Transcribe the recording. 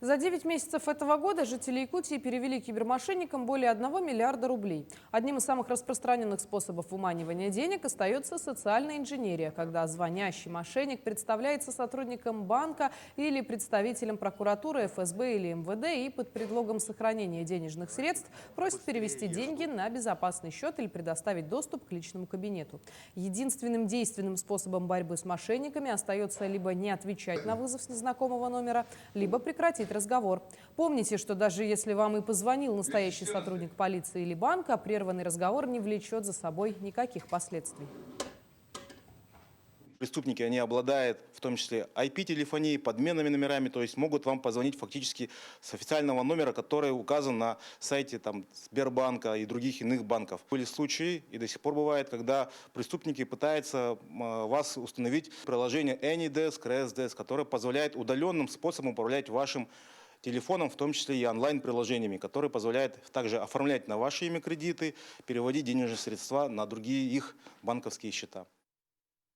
За 9 месяцев этого года жители Якутии перевели кибермошенникам более 1 миллиарда рублей. Одним из самых распространенных способов выманивания денег остается социальная инженерия, когда звонящий мошенник представляется сотрудником банка или представителем прокуратуры, ФСБ или МВД и под предлогом сохранения денежных средств просит перевести деньги на безопасный счет или предоставить доступ к личному кабинету. Единственным действенным способом борьбы с мошенниками остается либо не отвечать на вызов с незнакомого номера, либо прекратить разговор. Помните, что даже если вам и позвонил настоящий сотрудник полиции или банка, прерванный разговор не влечет за собой никаких последствий. Преступники, они обладают в том числе IP-телефонией, подменными номерами, то есть могут вам позвонить фактически с официального номера, который указан на сайте Сбербанка и других иных банков. Были случаи, и до сих пор бывает, когда преступники пытаются вас установить приложение AnyDesk, ResDesk, которое позволяет удаленным способом управлять вашим телефоном, в том числе и онлайн-приложениями, которые позволяют также оформлять на ваше имя кредиты, переводить денежные средства на другие их банковские счета.